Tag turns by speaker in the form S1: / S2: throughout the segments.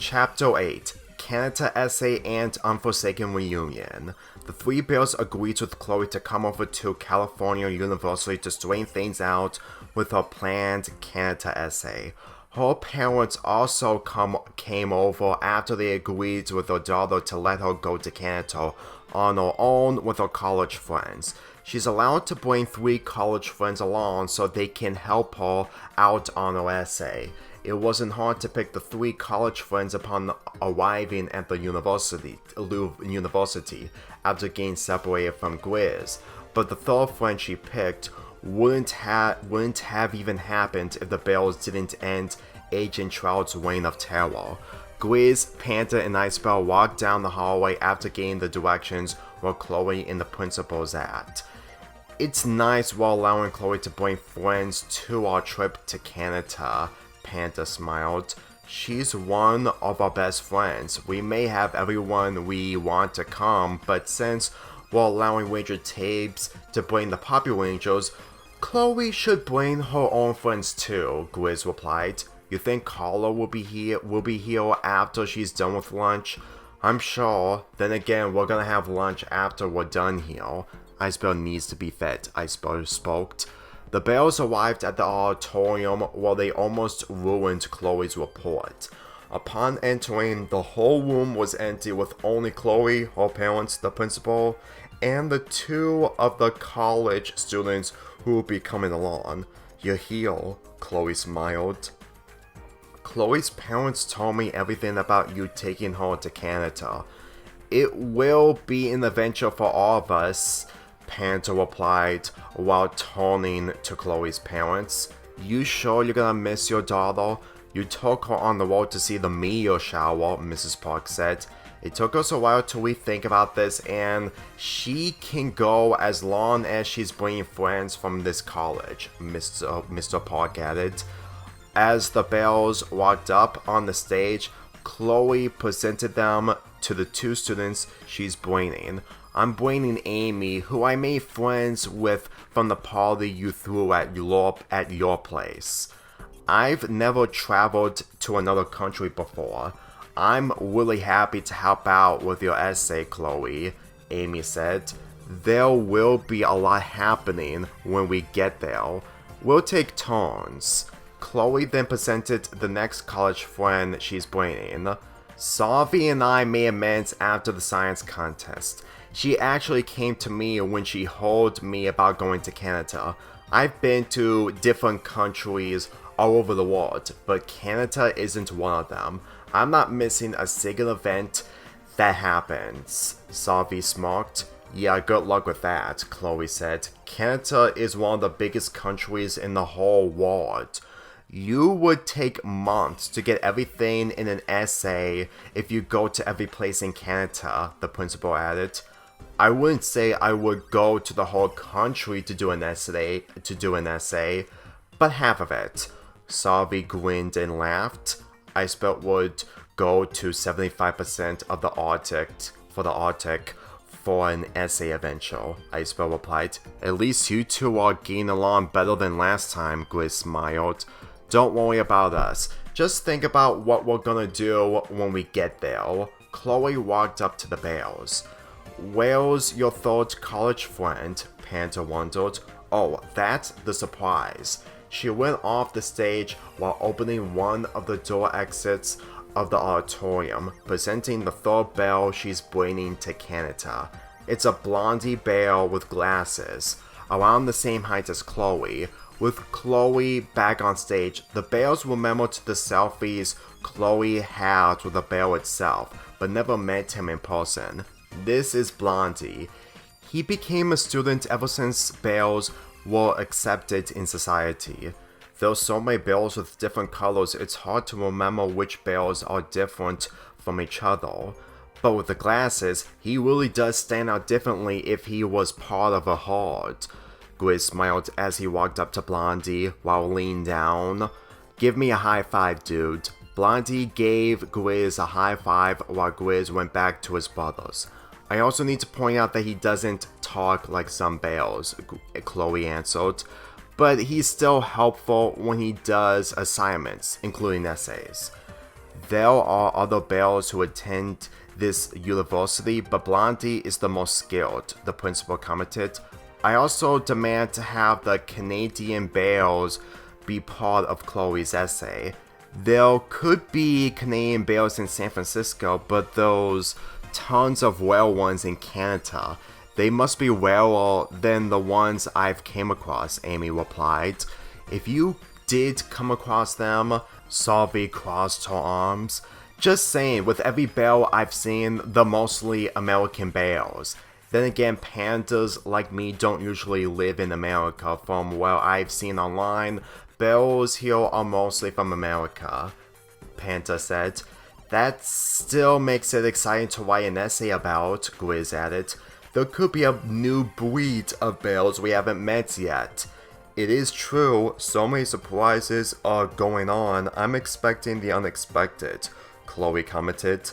S1: Chapter 8 Canada Essay and Unforsaken Reunion. The three bears agreed with Chloe to come over to California University to straighten things out with her planned Canada essay. Her parents also came over after they agreed with her daughter to let her go to Canada on her own with her college friends. She's allowed to bring 3 college friends along so they can help her out on her essay. It wasn't hard to pick the 3 college friends upon arriving at the university after getting separated from Grizz, but the 3rd friend she picked wouldn't have even happened if the Bears didn't end Agent Trout's reign of terror. Grizz, Panda, and Icebell walked down the hallway after getting the directions where Chloe and the principal's at. It's nice while allowing Chloe to bring friends to our trip to Canada, Panda smiled. She's one of our best friends. We may have everyone we want to come, but since we're allowing Ranger Tabes to bring the Poppy Rangers, Chloe should bring her own friends too, Grizz replied. You think Carla will be here after she's done with lunch? I'm sure. Then again, we're gonna have lunch after we're done here. Icebell needs to be fed, Icebell spoke. The Bears arrived at the auditorium where they almost ruined Chloe's report. Upon entering, the whole room was empty with only Chloe, her parents, the principal, and the 2 of the college students who would be coming along. You're here, Chloe smiled. Chloe's parents told me everything about you taking her to Canada. It will be an adventure for all of us, Panda replied while turning to Chloe's parents. You sure you're gonna miss your daughter? You took her on the road to see the meteor shower, Mrs. Park said. It took us a while to rethink about this, and she can go as long as she's bringing friends from this college, Mr. Park added. As the Bears walked up on the stage, Chloe presented them to the 2 students she's bringing. I'm bringing Amy, who I made friends with from the party you threw at your place. I've never traveled to another country before. I'm really happy to help out with your essay, Chloe, Amy said. There will be a lot happening when we get there. We'll take turns. Chloe then presented the next college friend she's bringing. Savi and I made amends after the science contest. She actually came to me when she told me about going to Canada. I've been to different countries all over the world, but Canada isn't one of them. I'm not missing a single event that happens, Savi smirked. Yeah, good luck with that, Chloe said. Canada is one of the biggest countries in the whole world. You would take months to get everything in an essay if you go to every place in Canada, the principal added. I wouldn't say I would go to the whole country to do an essay, but half of it. Savi grinned and laughed. I spelt would go to 75% of the Arctic for an essay adventure, Icebell replied. At least you 2 are getting along better than last time, Grizz smiled. Don't worry about us. Just think about what we're gonna do when we get there. Chloe walked up to the Bears. Where's your 3rd college friend? Panda wondered. Oh, that's the surprise. She went off the stage while opening one of the door exits of the auditorium, presenting the 3rd bear she's bringing to Canada. It's a blondie bear with glasses, around the same height as Chloe. With Chloe back on stage, the Bears remembered the selfies Chloe had with the bear itself, but never met him in person. This is Blondie. He became a student ever since bears were accepted in society. There are so many bears with different colors, it's hard to remember which bears are different from each other. But with the glasses, he really does stand out differently if he was part of a herd. Grizz smiled as he walked up to Blondie while leaning down. Give me a high five, dude. Blondie gave Grizz a high five while Grizz went back to his brothers. I also need to point out that he doesn't talk like some bears, Chloe answered, but he's still helpful when he does assignments, including essays. There are other Bells who attend this university, but Blondie is the most skilled, the principal commented. I also demand to have the Canadian Bells be part of Chloe's essay. There could be Canadian Bells in San Francisco, but those tons of rare ones in Canada. They must be rarer than the ones I've came across, Amy replied. If you did come across them, Salvi crossed her arms. Just saying, with every Bell I've seen, they're mostly American Bells. Then again, pandas like me don't usually live in America. From what I've seen online, Bells here are mostly from America, Panda said. That still makes it exciting to write an essay about, Grizz added. There could be a new breed of Bells we haven't met yet. It is true, so many surprises are going on. I'm expecting the unexpected, Chloe commented.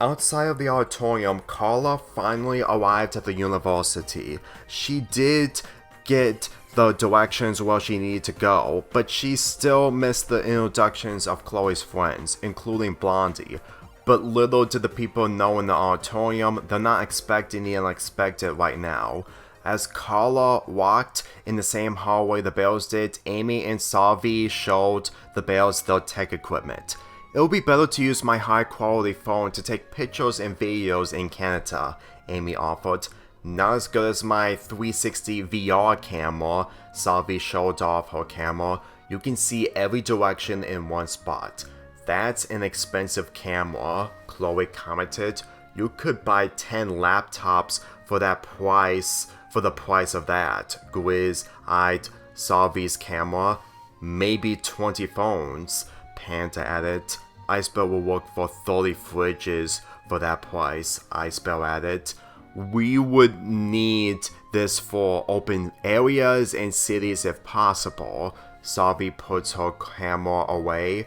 S1: Outside of the auditorium, Carla finally arrived at the university. She did get the directions where she needed to go, but she still missed the introductions of Chloe's friends, including Blondie. But little did the people know in the auditorium, they're not expecting the unexpected right now. As Carla walked in the same hallway the Bells did, Amy and Salvi showed the Bells their tech equipment. It would be better to use my high-quality phone to take pictures and videos in Canada, Amy offered. Not as good as my 360 VR camera, Salvi showed off her camera. You can see every direction in one spot. That's an expensive camera, Chloe commented. You could buy 10 laptops for the price of that. Grizz eyed Salvi's camera. Maybe 20 phones, Panda added. Icebell will work for 30 fridges for that price, Icebell added. We would need this for open areas and cities if possible. Salvi puts her camera away.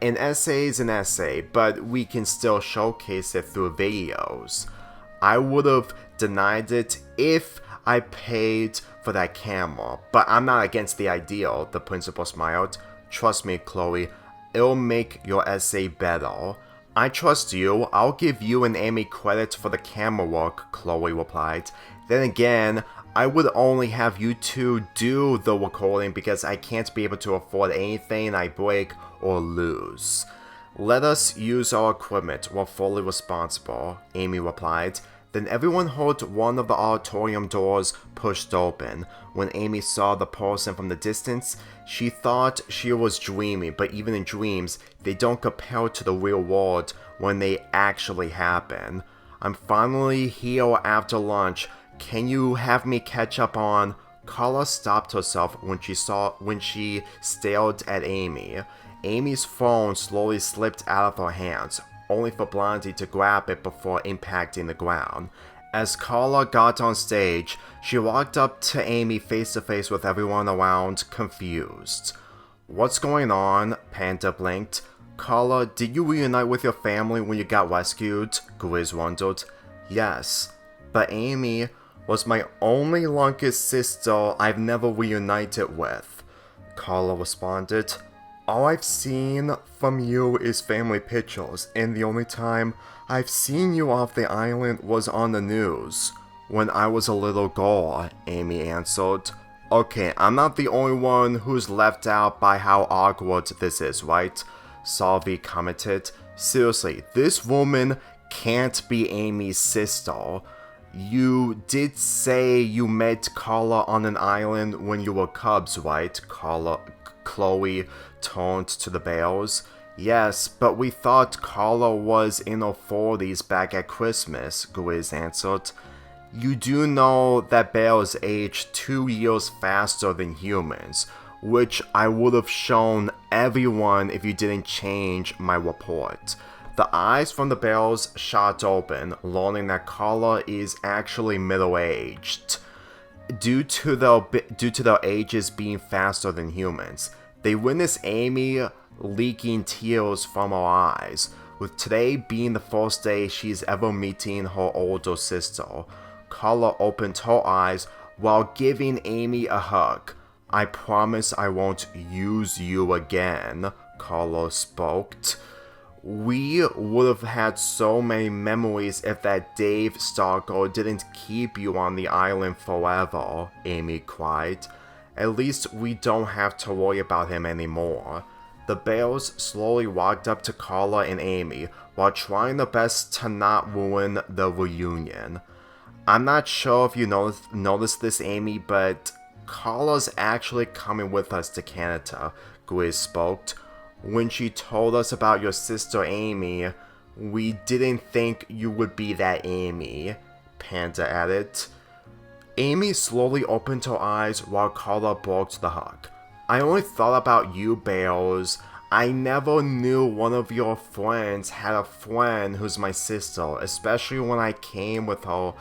S1: An essay is an essay, but we can still showcase it through videos. I would have denied it if I paid for that camera, but I'm not against the idea, the principal smiled. Trust me, Chloe, it'll make your essay better. I trust you. I'll give you and Amy credit for the camera work, Chloe replied. Then again, I would only have you two do the recording because I can't be able to afford anything I break or lose. Let us use our equipment. We're fully responsible, Amy replied. Then everyone heard one of the auditorium doors pushed open. When Amy saw the person from the distance, she thought she was dreaming, but even in dreams, they don't compare to the real world when they actually happen. I'm finally here after lunch. Can you have me catch up on? Carla stopped herself when she stared at Amy. Amy's phone slowly slipped out of her hands, only for Blondie to grab it before impacting the ground. As Carla got on stage, she walked up to Amy face to face with everyone around, confused. What's going on? Panda blinked. Carla, did you reunite with your family when you got rescued? Grizz wondered. Yes, but Amy was my only youngest sister I've never reunited with, Carla responded. All I've seen from you is family pictures, and the only time I've seen you off the island was on the news. When I was a little girl, Amy answered. Okay, I'm not the only one who's left out by how awkward this is, right? Salvi commented. Seriously, this woman can't be Amy's sister. You did say you met Carla on an island when you were cubs, right? Chloe turned to the Bells. Yes, but we thought Carla was in her 40s back at Christmas, Grizz answered. You do know that Bells age 2 years faster than humans, which I would have shown everyone if you didn't change my report. The eyes from the Bells shot open, learning that Carla is actually middle-aged. Due to their ages being faster than humans, they witness Amy leaking tears from her eyes, with today being the first day she's ever meeting her older sister. Carla opened her eyes while giving Amy a hug. I promise I won't use you again, Carla spoke. We would have had so many memories if that Dave Stalker didn't keep you on the island forever, Amy cried. At least we don't have to worry about him anymore. The Bears slowly walked up to Carla and Amy while trying their best to not ruin the reunion. I'm not sure if you noticed this, Amy, but Carla's actually coming with us to Canada, Grizz spoke. When she told us about your sister Amy, we didn't think you would be that Amy, Panda added. Amy slowly opened her eyes while Carla broke the hug. I only thought about you, Bears. I never knew one of your friends had a friend who's my sister, especially when I came with her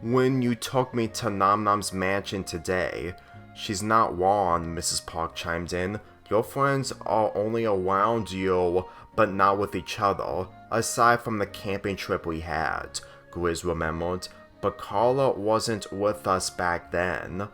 S1: when you took me to Nom Nom's mansion today. She's not wrong, Mrs. Park chimed in. Your friends are only around you, but not with each other, aside from the camping trip we had, Grizz remembered. But Carla wasn't with us back then.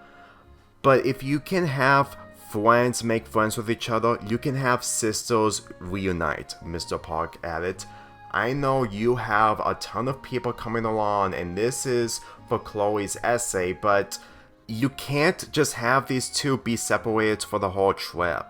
S1: But if you can have friends make friends with each other, you can have sisters reunite, Mr. Park added. I know you have a ton of people coming along, and this is for Chloe's essay, but you can't just have these two be separated for the whole trip.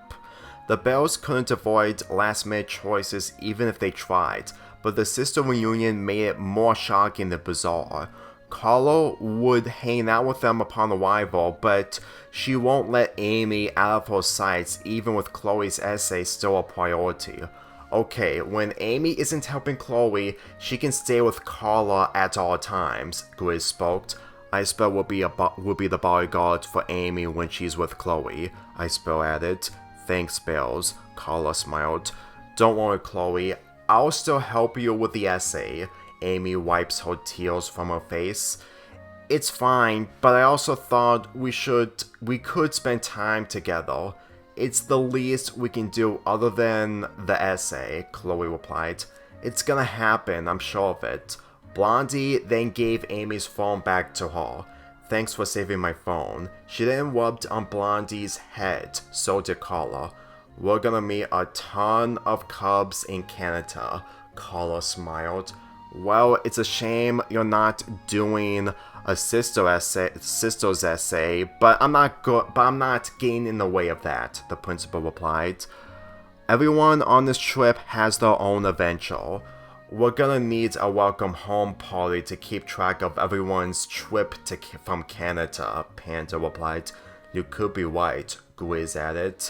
S1: The Bells couldn't avoid last-minute choices even if they tried, but the sister reunion made it more shocking than bizarre. Carla would hang out with them upon arrival, but she won't let Amy out of her sights even with Chloe's essay still a priority. Okay, when Amy isn't helping Chloe, she can stay with Carla at all times, Grizz spoke. Icebell will be the bodyguard for Amy when she's with Chloe, Icebell added. Thanks, Bells, Carla smiled. Don't worry, Chloe, I'll still help you with the essay. Amy wipes her tears from her face. It's fine, but I also thought we could spend time together. It's the least we can do other than the essay, Chloe replied. It's gonna happen, I'm sure of it. Blondie then gave Amy's phone back to her. Thanks for saving my phone. She then rubbed on Blondie's head, so did Carla. We're gonna meet a ton of cubs in Canada, Carla smiled. Well, it's a shame you're not doing a sister's essay, but I'm not getting in the way of that, the principal replied. Everyone on this trip has their own adventure. We're gonna need a welcome home party to keep track of everyone's trip from Canada, Panda replied. You could be right, Grizz added.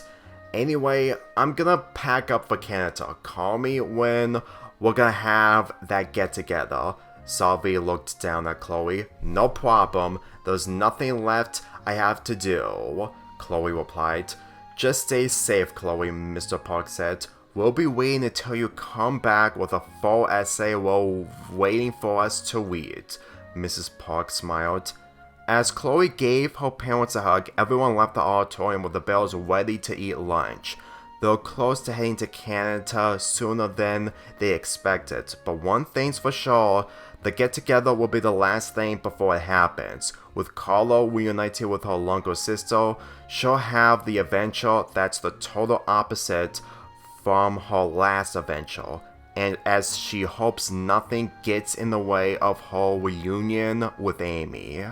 S1: Anyway, I'm gonna pack up for Canada. Call me when we're gonna have that get-together. Salvi looked down at Chloe. No problem. There's nothing left I have to do, Chloe replied. Just stay safe, Chloe, Mr. Park said. We'll be waiting until you come back with a full essay while waiting for us to read, Mrs. Park smiled. As Chloe gave her parents a hug, everyone left the auditorium with the Bells ready to eat lunch. They were close to heading to Canada sooner than they expected, but one thing's for sure, the get-together will be the last thing before it happens. With Carla reunited with her younger sister, she'll have the adventure that's the total opposite from her last adventure, and as she hopes nothing gets in the way of her reunion with Amy.